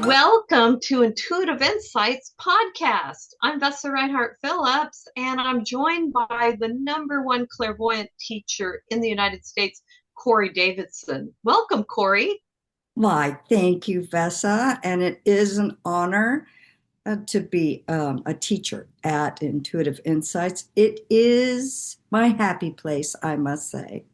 Welcome to Intuitive Insights podcast. I'm Vessa Reinhart-Phillips, and I'm joined by the #1 clairvoyant teacher in the United States, Corey Davidson. Welcome, Corey. Why, thank you, Vessa. And it is an honor to be a teacher at Intuitive Insights. It is my happy place, I must say.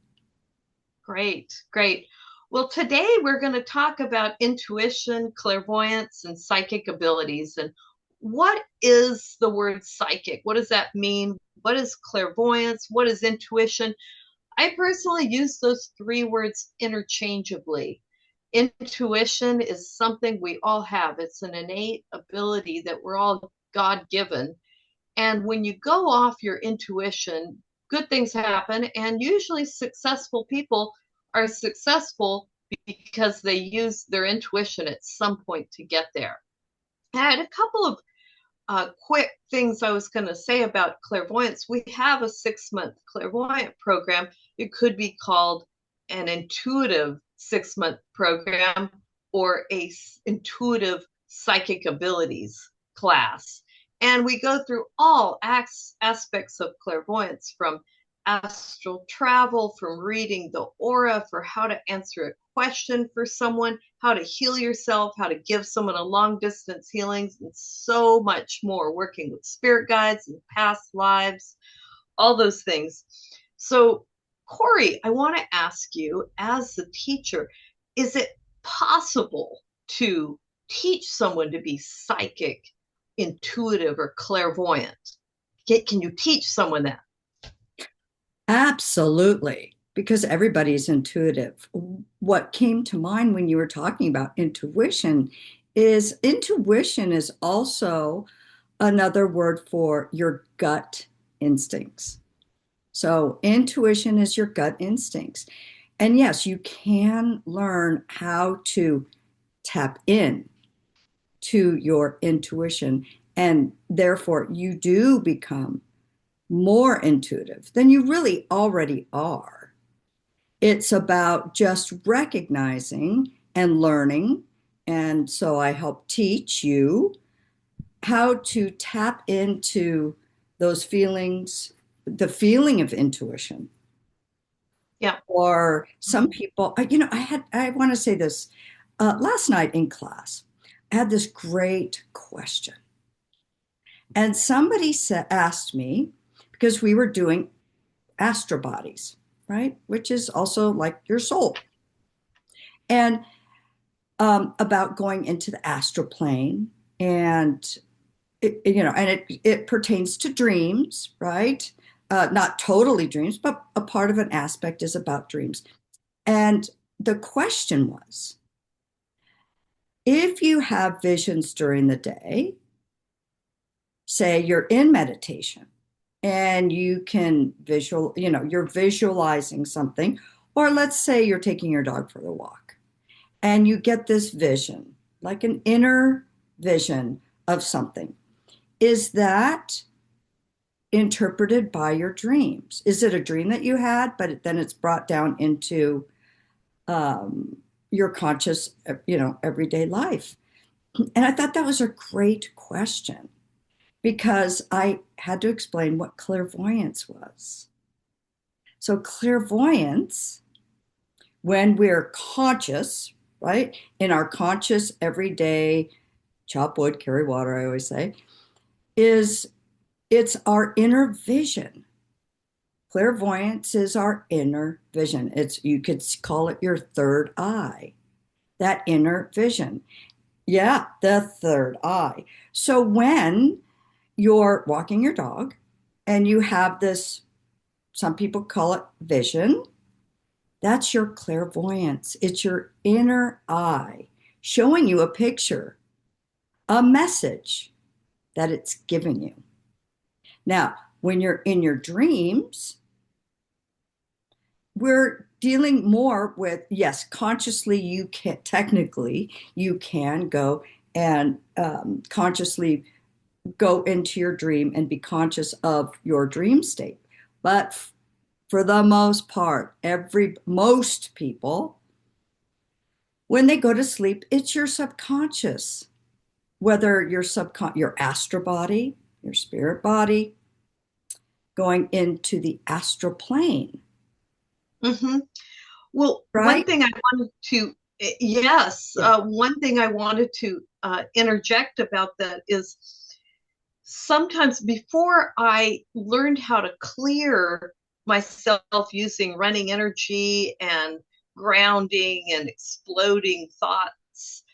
Great, great. Well, today we're going to talk about intuition, clairvoyance, and psychic abilities. And what is the word psychic? What does that mean? What is clairvoyance? What is intuition? I personally use those three words interchangeably. Intuition is something we all have. It's an innate ability that we're all God given. And when you go off your intuition, good things happen. And usually successful people are successful because they use their intuition at some point to get there. I had a couple of quick things I was going to say about clairvoyance. We have a 6-month clairvoyant program. It could be called an intuitive 6-month program or a intuitive psychic abilities class. And we go through all aspects of clairvoyance, from astral travel, from reading the aura, for how to answer a question for someone, how to heal yourself, how to give someone a long distance healings, and so much more, working with spirit guides and past lives, all those things. So, Corey, I want to ask you, as the teacher, is it possible to teach someone to be psychic, intuitive, or clairvoyant? Can you teach someone that? Absolutely, because everybody's intuitive. What came to mind when you were talking about intuition is also another word for your gut instincts. So intuition is your gut instincts. And yes, you can learn how to tap in to your intuition, and therefore you do become more intuitive than you really already are. It's about just recognizing and learning. And so I help teach you how to tap into those feelings, the feeling of intuition. Yeah. Or some people, I want to say this. Last night in class, I had this great question. And somebody asked me, because we were doing astral bodies, right? Which is also like your soul. And about going into the astral plane. And, it pertains to dreams, right? Not totally dreams, but a part of an aspect is about dreams. And the question was, if you have visions during the day, say you're in meditation and you can you're visualizing something, or let's say you're taking your dog for a walk and you get this vision, like an inner vision of something. Is that interpreted by your dreams? Is it a dream that you had, but then it's brought down into your conscious, everyday life? And I thought that was a great question because I had to explain what clairvoyance was. So, clairvoyance, when we're conscious, right, in our conscious everyday, chop wood, carry water, I always say, it's our inner vision. Clairvoyance is our inner vision. You could call it your third eye, that inner vision. Yeah, the third eye. So when you're walking your dog and you have this, some people call it vision, that's your clairvoyance. It's your inner eye showing you a picture, a message that it's giving you. Now, when you're in your dreams, we're dealing more with, yes, consciously, you can go and consciously go into your dream and be conscious of your dream state. But for the most part, most people When they go to sleep, it's your subconscious, whether your astral body, your spirit body, going into the astral plane, Mm-hmm. Well, one right? thing I wanted to, yes, Yeah. one thing I wanted to interject about that is sometimes before I learned how to clear myself using running energy and grounding and exploding thoughts,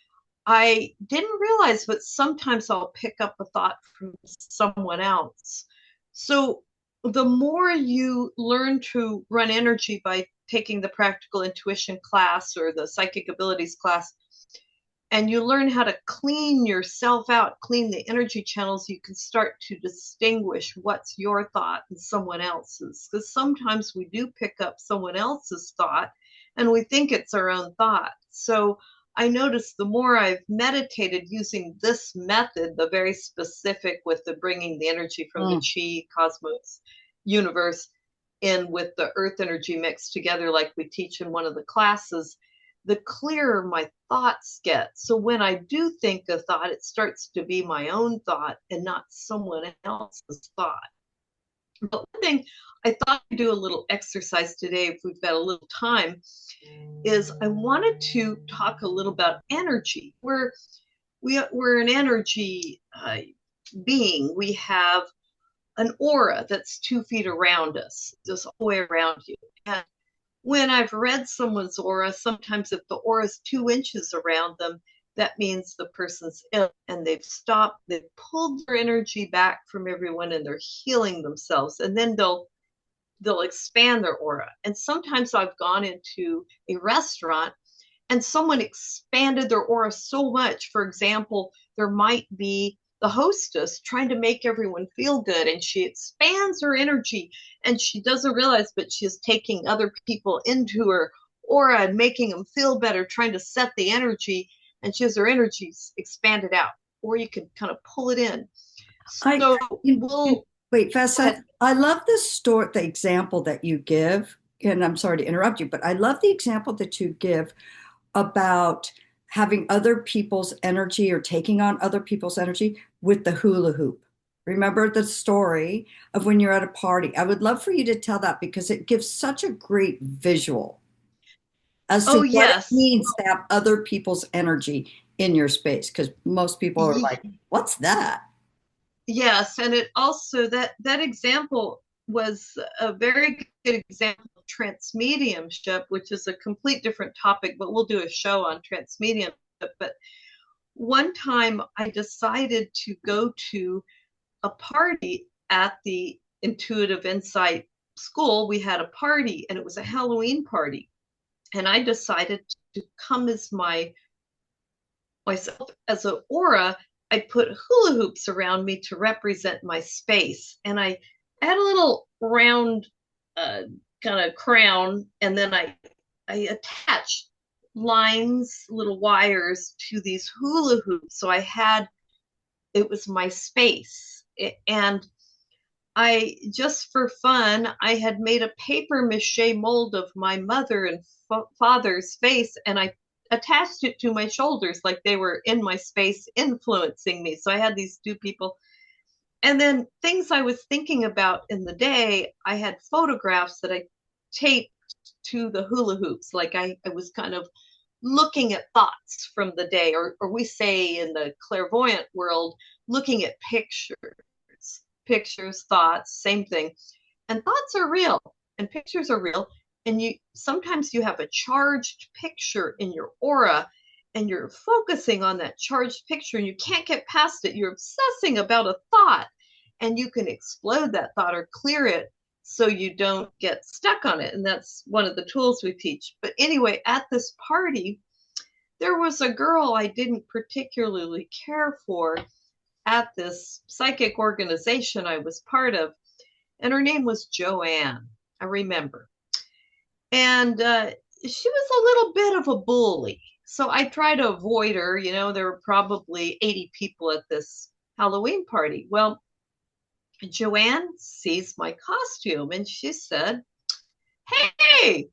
I didn't realize, but sometimes I'll pick up a thought from someone else. So the more you learn to run energy by taking the practical intuition class or the psychic abilities class, and you learn how to clean yourself out, clean the energy channels, you can start to distinguish what's your thought and someone else's. Because sometimes we do pick up someone else's thought and we think it's our own thought. So I noticed the more I've meditated using this method, the very specific with the bringing the energy from the Mm. chi, cosmos, universe, in with the earth energy mixed together, like we teach in one of the classes, the clearer my thoughts get. So when I do think a thought, it starts to be my own thought and not someone else's thought. But one thing I thought I'd do a little exercise today, if we've got a little time, is I wanted to talk a little about energy. We're an energy being. We have an aura that's 2 feet around us, just all the way around you. And when I've read someone's aura, sometimes if the aura is 2 inches around them, that means the person's ill and they've stopped, they've pulled their energy back from everyone and they're healing themselves. And then they'll expand their aura. And sometimes I've gone into a restaurant and someone expanded their aura so much. For example, there might be the hostess trying to make everyone feel good and she expands her energy and she doesn't realize, but she's taking other people into her aura and making them feel better, trying to set the energy, and she has her energies expanded out. Or you can kind of pull it in. I So you we'll wait, go Vessa. ahead. I love this story, the example that you give, and I'm sorry to interrupt you, but I love the example that you give about having other people's energy or taking on other people's energy with the hula hoop. Remember the story of when you're at a party? I would love for you to tell that because it gives such a great visual as to Oh, what it yes. means to have other people's energy in your space. Because most people are like, what's that? Yes, and it also that example was a very good example of transmediumship, which is a complete different topic, but we'll do a show on transmediumship. But one time I decided to go to a party at the Intuitive Insight School. We had a party and it was a Halloween party. And I decided to come as myself as an aura. I put hula hoops around me to represent my space. And I had a little round uh, kind of crown, and then I attached lines, little wires to these hula hoops. So it was my space. And I, just for fun, I had made a paper mache mold of my mother and father's face, and I attached it to my shoulders like they were in my space influencing me. So I had these two people. And then things I was thinking about in the day, I had photographs that I taped to the hula hoops. Like I was kind of looking at thoughts from the day, or we say in the clairvoyant world, looking at pictures, thoughts, same thing. And thoughts are real and pictures are real. And you sometimes you have a charged picture in your aura and you're focusing on that charged picture and you can't get past it. You're obsessing about a thought and you can explode that thought or clear it so you don't get stuck on it. And that's one of the tools we teach. But anyway, at this party, there was a girl I didn't particularly care for at this psychic organization I was part of, and her name was Joanne. I remember. And she was a little bit of a bully. So I tried to avoid her. You know, there were probably 80 people at this Halloween party. Well, Joanne sees my costume and she said, "Hey,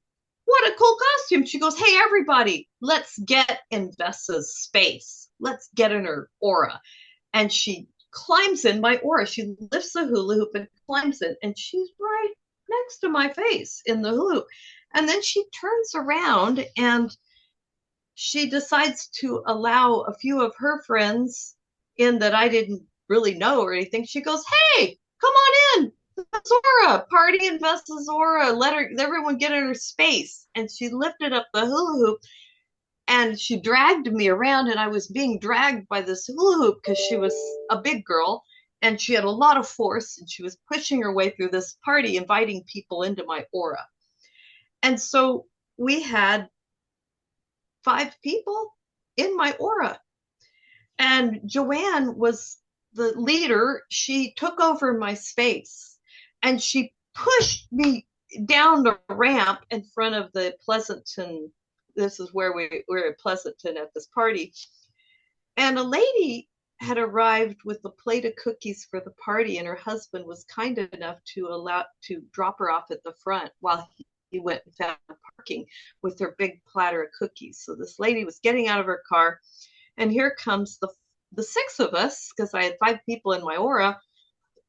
what a cool costume. She goes, hey, everybody, let's get in Vessa's space. Let's get in her aura. And she climbs in my aura. She lifts the hula hoop and climbs in, and she's right next to my face in the hula hoop. And then she turns around and she decides to allow a few of her friends in that I didn't really know or anything. She goes, hey, come on in. Zora, party in Vessa Zora. Let her, everyone get in her space. And she lifted up the hula hoop and she dragged me around, and I was being dragged by this hula hoop because she was a big girl and she had a lot of force, and she was pushing her way through this party, inviting people into my aura. And so we had 5 people in my aura. And Joanne was the leader. She took over my space and she pushed me down the ramp in front of the Pleasanton. This is where we're at Pleasanton at this party. And a lady had arrived with a plate of cookies for the party, and her husband was kind enough to drop her off at the front while he went and found parking with her big platter of cookies. So this lady was getting out of her car, and here comes the 6 of us, because I had 5 people in my aura,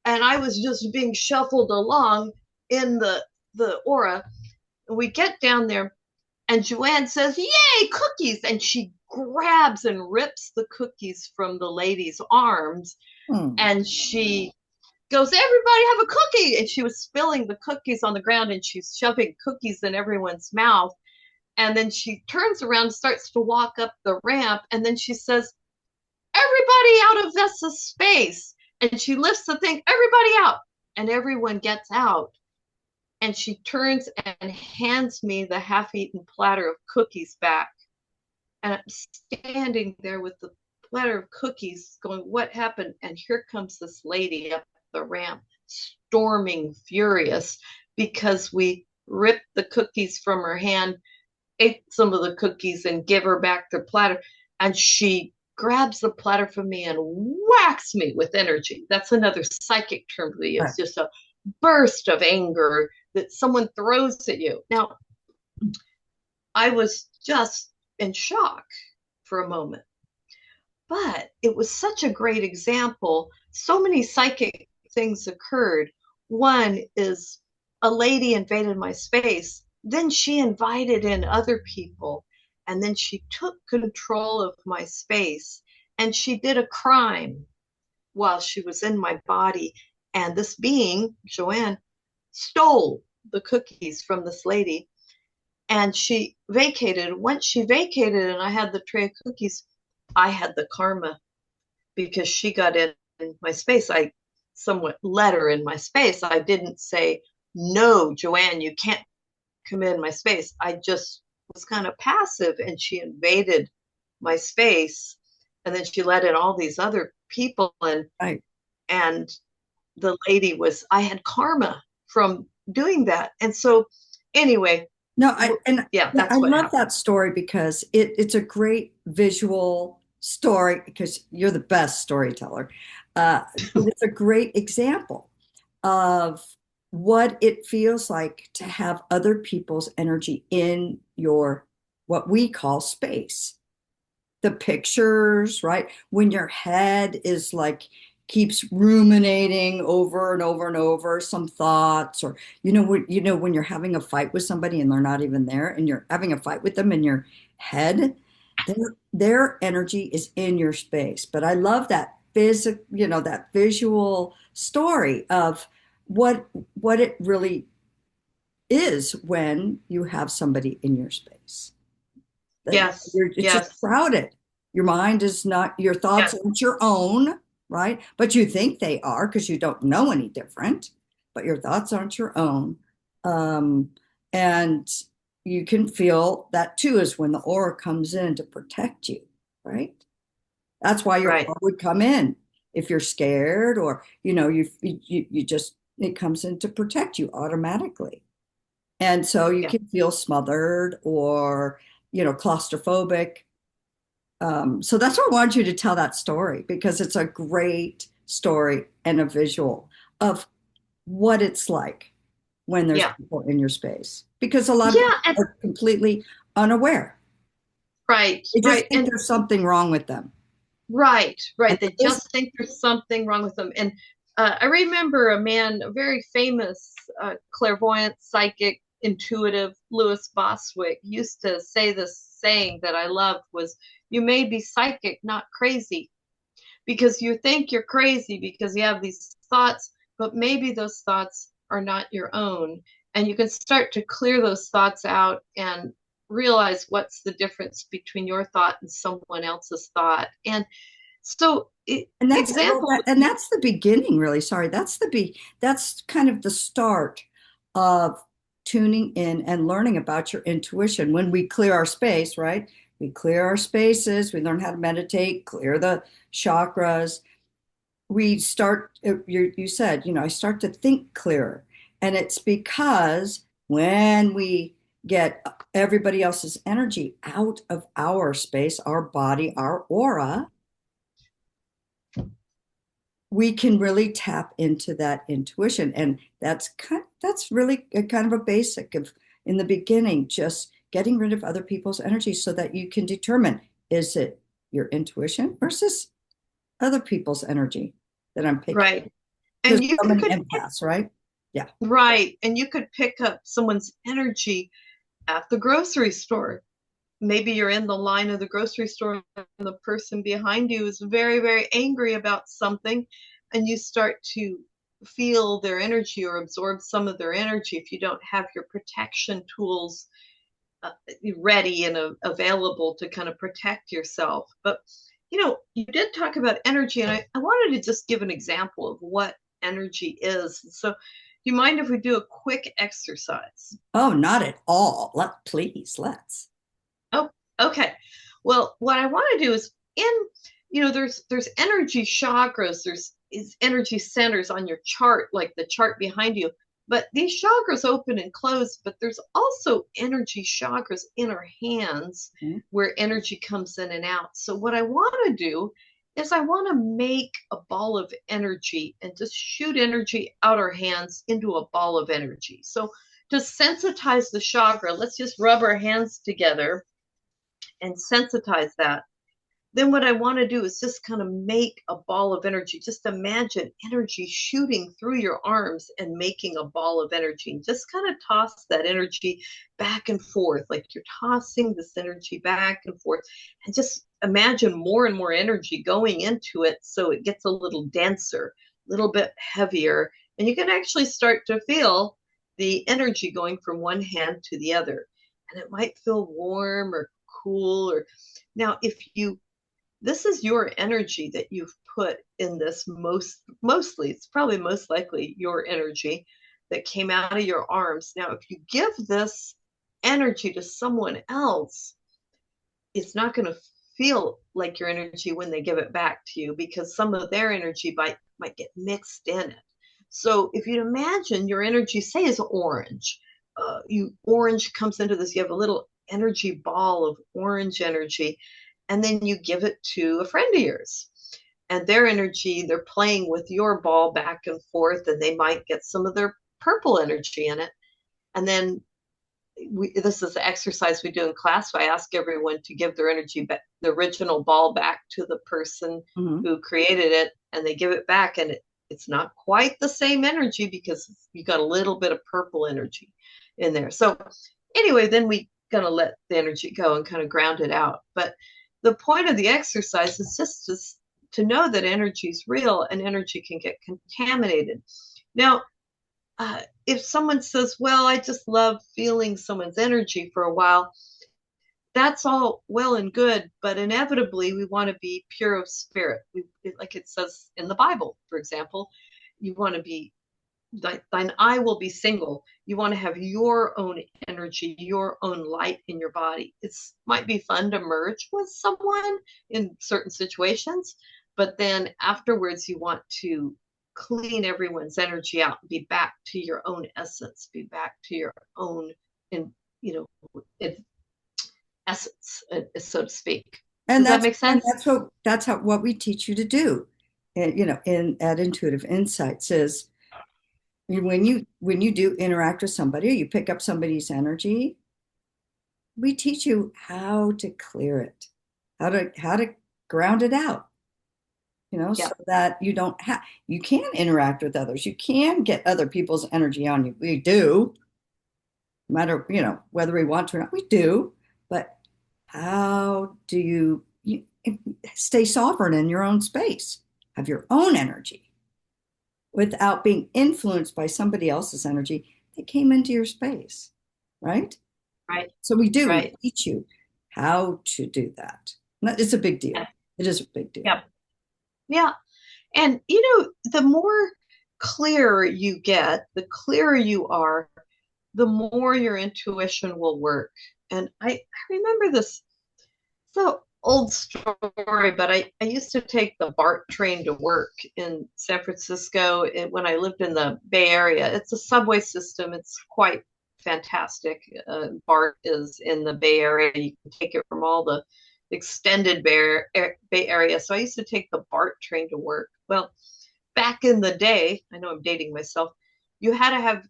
and I was just being shuffled along in the aura. And we get down there, and Joanne says, "Yay, cookies!" And she grabs and rips the cookies from the lady's arms, and she goes, "Everybody have a cookie!" And she was spilling the cookies on the ground, and she's shoving cookies in everyone's mouth. And then she turns around and starts to walk up the ramp, and then she says, "Everybody out of Vessa's space." And she lifts the thing, "Everybody out." And everyone gets out. And she turns and hands me the half-eaten platter of cookies back. And I'm standing there with the platter of cookies going, what happened? And here comes this lady up the ramp, storming furious because we ripped the cookies from her hand, ate some of the cookies, and give her back the platter. And she grabs the platter from me and whacks me with energy. That's another psychic term we use, just a burst of anger that someone throws at you. Now, I was just in shock for a moment, but it was such a great example. So many psychic things occurred. One is a lady invaded my space, then she invited in other people, and then she took control of my space, and she did a crime while she was in my body. And this being, Joanne, stole the cookies from this lady, and she vacated. Once she vacated and I had the tray of cookies, I had the karma because she got in my space. I somewhat let her in my space. I didn't say, no, Joanne, you can't come in my space. I just was kind of passive, and she invaded my space, and then she let in all these other people, and the lady was, I had karma from doing that. And so anyway, No, yeah, that's I what love happened. that story because it's a great visual story because you're the best storyteller. It's a great example of what it feels like to have other people's energy in your what we call space. The pictures, right? When your head is like keeps ruminating over and over and over some thoughts, or when you're having a fight with somebody and they're not even there, and you're having a fight with them in your head, their energy is in your space. But I love that that visual story of what it really is when you have somebody in your space. Yes, It's just yes, crowded. Your mind is not, your thoughts yes, aren't your own, right? But you think they are because you don't know any different, but your thoughts aren't your own. Um, and you can feel that too is when the aura comes in to protect you, right? That's why your right. aura would come in if you're scared, or you just, it comes in to protect you automatically. And so you Yeah, can feel smothered or, claustrophobic. So that's why I wanted you to tell that story because it's a great story and a visual of what it's like. when there's Yeah. people in your space because a lot of Yeah. people are completely unaware. Right. They just Right. think And there's something wrong with them. right. And Right. They there is, just think there's something wrong with them. And I remember a man, a very famous clairvoyant, psychic, intuitive, Louis Bostwick, used to say this saying that I loved was, "You may be psychic, not crazy." Because you think you're crazy because you have these thoughts, but maybe those thoughts are not your own. And you can start to clear those thoughts out and realize what's the difference between your thought and someone else's thought. And so, and that's well, example, and that's the beginning, really. Sorry, that's kind of the start of tuning in and learning about your intuition. When we clear our space, right? We clear our spaces, we learn how to meditate, clear the chakras. We start, you said, I start to think clearer. And it's because when we get everybody else's energy out of our space, our body, our aura, we can really tap into that intuition. And that's really a kind of a basic of in the beginning, just getting rid of other people's energy so that you can determine, is it your intuition versus other people's energy that I'm picking? right. Because And you so many could, empaths, right? Yeah. right. And you could pick up someone's energy at the grocery store. Maybe you're in the line of the grocery store and the person behind you is very, very angry about something, and you start to feel their energy or absorb some of their energy if you don't have your protection tools uh, ready and available to kind of protect yourself. But you did talk about energy, and I wanted to just give an example of what energy is. So, do you mind if we do a quick exercise? Oh, not at all. Please, let's. Oh, okay. Well, what I want to do is there's energy chakras, there's is energy centers on your chart, like the chart behind you. But these chakras open and close, but there's also energy chakras in our hands Mhm. where energy comes in and out. So what I want to do is I want to make a ball of energy and just shoot energy out our hands into a ball of energy. So to sensitize the chakra, let's just rub our hands together and sensitize that. Then what I want to do is just kind of make a ball of energy. Just imagine energy shooting through your arms and making a ball of energy. And just kind of toss that energy back and forth, like you're tossing this energy back and forth. And just imagine more and more energy going into it so it gets a little denser, a little bit heavier. And you can actually start to feel the energy going from one hand to the other. And it might feel warm or cool. Or now, if you this is your energy that you've put in this, mostly it's probably most likely your energy that came out of your arms. Now if you give this energy to someone else, it's not going to feel like your energy when they give it back to you because some of their energy might get mixed in it. So if you imagine your energy, say, is orange, orange comes into this, you have a little energy ball of orange energy, and then you give it to a friend of yours, and their energy, they're playing with your ball back and forth, and they might get some of their purple energy in it. And then this is the exercise we do in class. So I ask everyone to give their energy back, the original ball, back to the person Mhm. who created it, and they give it back, and it's not quite the same energy because you got a little bit of purple energy in there. So anyway, then we gonna let the energy go and kind of ground it out. But the point of the exercise is just to know that energy is real and energy can get contaminated. Now, if someone says, well, I just love feeling someone's energy for a while, that's all well and good, but inevitably we want to be pure of spirit. Like it says in the Bible, for example, you want to be, thine eye will be single. You want to have your own energy, your own light in your body. It might be fun to merge with someone in certain situations, but then afterwards you want to clean everyone's energy out, be back to your own essence, be back to your own, in you know, essence, so to speak. And Does that make sense? that's what we teach you to do. And, in at Intuitive Insights is When you do interact with somebody, or you pick up somebody's energy, we teach you how to clear it, how to ground it out, so Yeah, that you can interact with others. You can get other people's energy on you. We do, no matter, whether we want to or not, we do. But how do you stay sovereign in your own space, have your own energy without being influenced by somebody else's energy that came into your space, right? right, So we right. teach you how to do that. It's a big Yeah, deal. It is a big deal. yeah, yeah. And the more clear you get, the clearer you are, the more your intuition will work. And I remember this so old story, but I used to take the BART train to work in San Francisco when I lived in the Bay Area. It's a subway system. It's quite fantastic. BART is in the Bay Area. You can take it from all the extended Bay Area. So I used to take the BART train to work. Well, back in the day, I know I'm dating myself, you had to have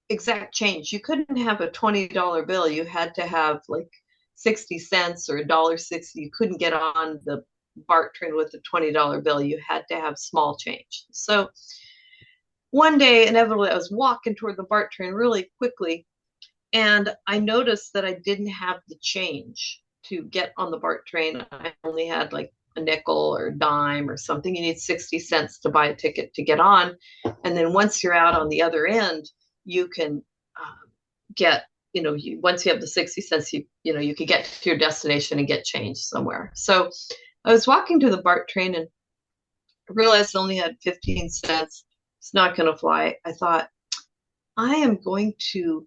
exact change. You couldn't have a $20 bill. You had to have like 60 cents or $1.60. You couldn't get on the BART train with a $20 bill. You had to have small change. So one day, inevitably, I was walking toward the BART train really quickly, and I noticed that I didn't have the change to get on the BART train. I only had like a nickel or a dime or something. You need 60 cents to buy a ticket to get on. And then once you're out on the other end, you can get, once you have the 60 cents, you can get to your destination and get change somewhere. So I was walking to the BART train and realized I only had 15 cents. It's not going to fly. I thought, I am going to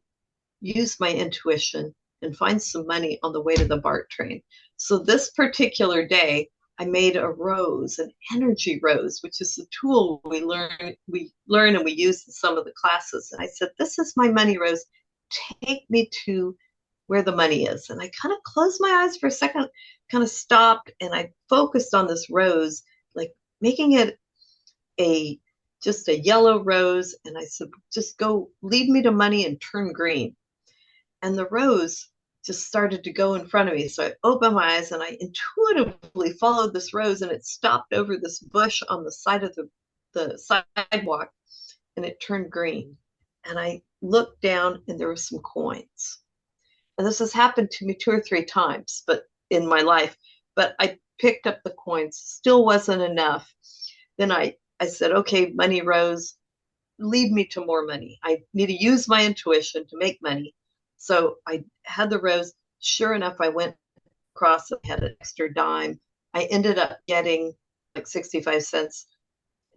use my intuition and find some money on the way to the BART train. So this particular day, I made a rose, an energy rose, which is a tool we learn and we use in some of the classes. And I said, "This is my money rose. Take me to where the money is." And I kind of closed my eyes for a second, kind of stopped, and I focused on this rose, like making it a just a yellow rose. And I said, "Just go lead me to money and turn green." And the rose just started to go in front of me. So I opened my eyes and I intuitively followed this rose, and it stopped over this bush on the side of the sidewalk, and it turned green. And I looked down and there were some coins. And this has happened to me two or three times, but in my life, but I picked up the coins, still wasn't enough. Then I said, "Okay, money rose, lead me to more money. I need to use my intuition to make money." So I had the rose. Sure enough, I went across and had an extra dime. I ended up getting like 65 cents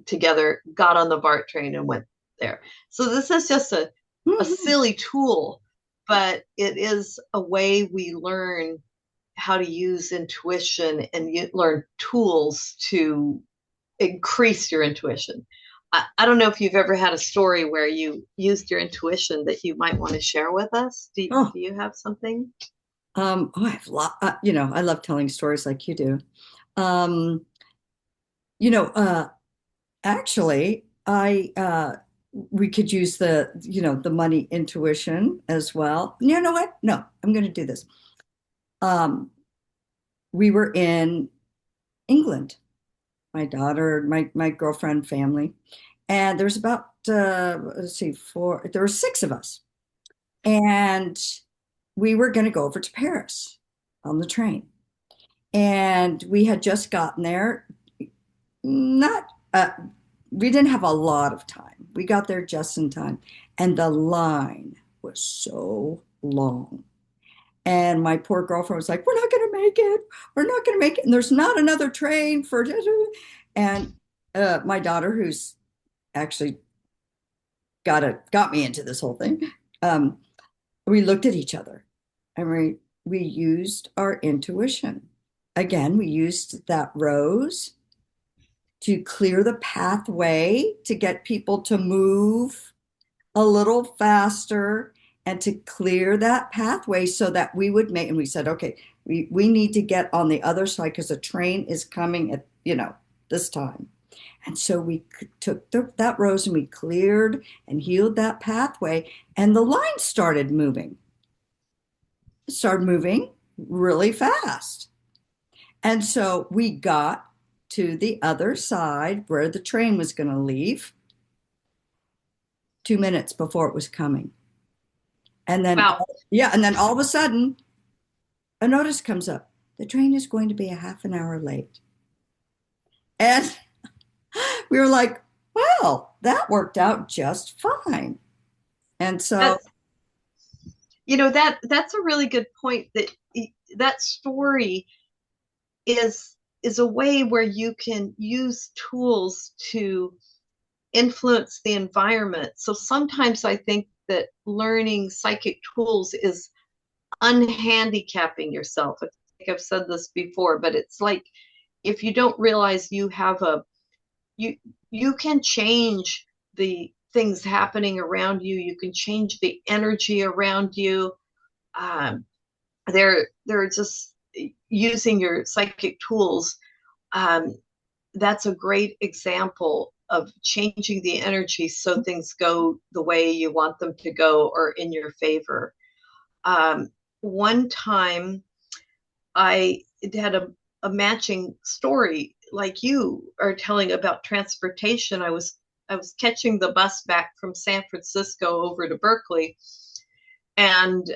together, got on the BART train and went there. So this is just a Mhm. silly tool, but it is a way we learn how to use intuition and learn tools to increase your intuition. I don't know if you've ever had a story where you used your intuition that you might want to share with us. Oh, Do you have something? I have I love telling stories like you do. Um, you know, actually, I we could use the money intuition as well. You know what? No, I'm going to do this. Um, we were in England, my daughter, my girlfriend, family, and there's about let's see, there were six of us, and we were going to go over to Paris on the train, and we had just gotten there. Not we didn't have a lot of time. We got there just in time, and the line was so long. And my poor girlfriend was like, "We're not going to make it. We're not going to make it. And there's not another train for." And my daughter, who's actually got me into this whole thing, um, we looked at each other, and we used our intuition. Again, we used that rose to clear the pathway to get people to move a little faster and to clear that pathway so that we would make, and we said, okay, we need to get on the other side because the train is coming at, this time. And so we took that rose and we cleared and healed that pathway, and the line started moving. It started moving really fast. And so we got to the other side where the train was going to leave 2 minutes before it was coming. And then, Wow. yeah, and then all of a sudden, a notice comes up. The train is going to be a half an hour late. And we were like, well, that worked out just fine. And so, That's that's a really good point. That story is a way where you can use tools to influence the environment. So sometimes I think that learning psychic tools is unhandicapping yourself. I think I've said this before, but it's like if you don't realize you you can change the things happening around you. You can change the energy around you. Um, they're just using your psychic tools. Um, that's a great example of changing the energy so things go the way you want them to go or in your favor. One time I had a matching story like you are telling about transportation. I was catching the bus back from San Francisco over to Berkeley, and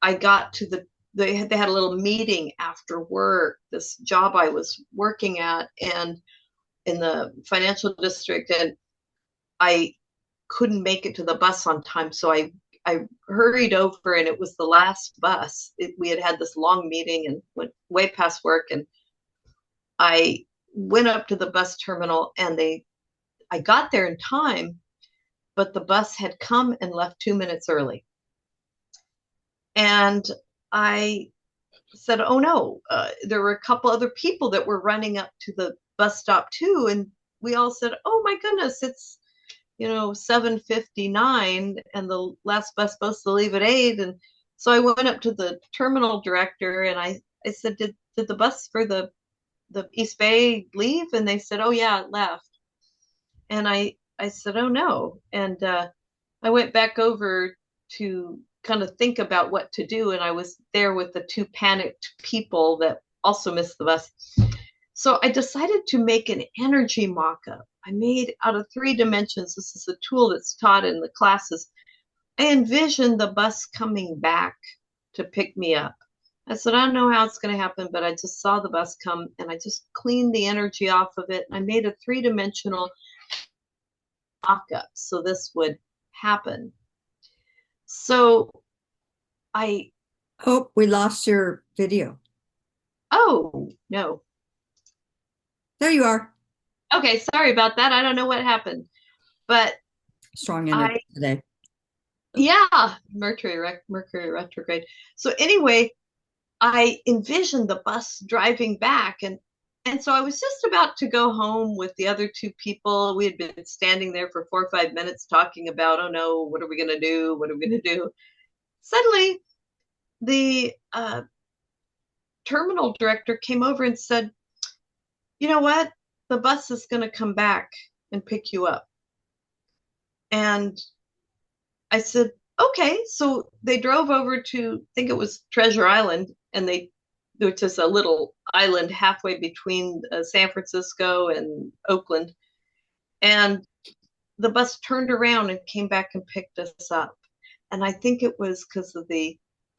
I got to they had a little meeting after work, this job I was working at, and in the financial district, and I couldn't make it to the bus on time, so I hurried over, and it was the last bus. We had this long meeting and went way past work, and I went up to the bus terminal, and I got there in time, but the bus had come and left 2 minutes early. And I said, "Oh no!" There were a couple other people that were running up to the bus stop too, and we all said, "Oh my goodness, it's 7:59, and the last bus supposed to leave at 8." And so I went up to the terminal director, and I said, "Did the bus for the East Bay leave?" And they said, "Oh yeah, it left." And I said, "Oh no." And I went back over to kind of think about what to do, and I was there with the two panicked people that also missed the bus. So I decided to make an energy mock-up. I made out of 3 dimensions. This is a tool that's taught in the classes. I envisioned the bus coming back to pick me up. I said, I don't know how it's going to happen, but I just saw the bus come, and I just cleaned the energy off of it. And I made a 3 dimensional mock-up so this would happen. So I, oh, we lost your video. oh no. There you are. Okay, sorry about that. I don't know what happened, but Strong energy today. yeah, Mercury retrograde. So anyway, I envisioned the bus driving back, and so I was just about to go home with the other two people. We had been standing there for 4 or 5 minutes talking about, oh no, what are we going to do? What are we going to do? Suddenly, the terminal director came over and said, you know what? The bus is going to come back and pick you up. And I said, okay. So they drove over to, I think it was Treasure Island, and which is a little island halfway between San Francisco and Oakland. And the bus turned around and came back and picked us up. And I think it was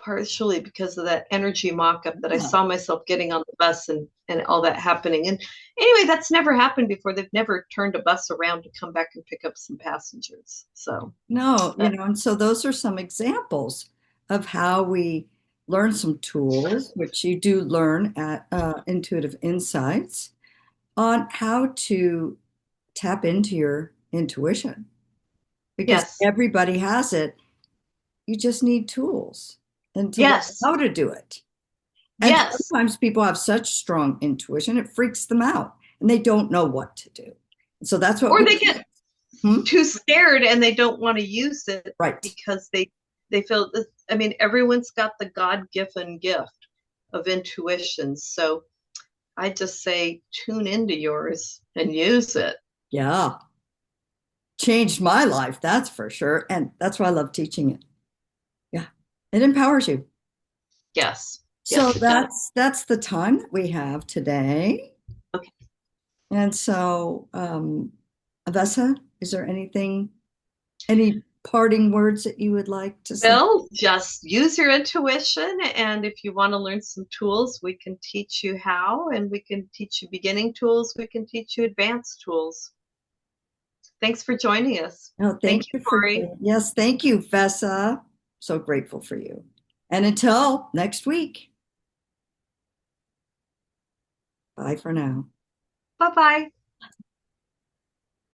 partially because of that energy mock-up that I saw myself getting on the bus and all that happening. And anyway, that's never happened before. They've never turned a bus around to come back and pick up some passengers. So no, and so those are some examples of how we learn some tools, which you do learn at Intuitive Insights, on how to tap into your intuition. Because yes, everybody has it. You just need tools and to learn yes, how to do it. And yes. sometimes people have such strong intuition, it freaks them out and they don't know what to do. So that's what Or we they do. get too scared and they don't want to use it Right. because they feel this, everyone's got the God-given gift of intuition. So I just say tune into yours and use it. Yeah, changed my life, that's for sure. And that's why I love teaching it. Yeah, it empowers you. Yes. So Yes, it does. that's the time that we have today. Okay. And so, Vessa, is there anything, any parting words that you would like to say? Well, just use your intuition. And if you want to learn some tools, we can teach you how, and we can teach you beginning tools. We can teach you advanced tools. Thanks for joining us. No, Thank thank you, you for, Corey. yes, thank you, Vessa. So grateful for you. And until next week, bye for now. Bye bye.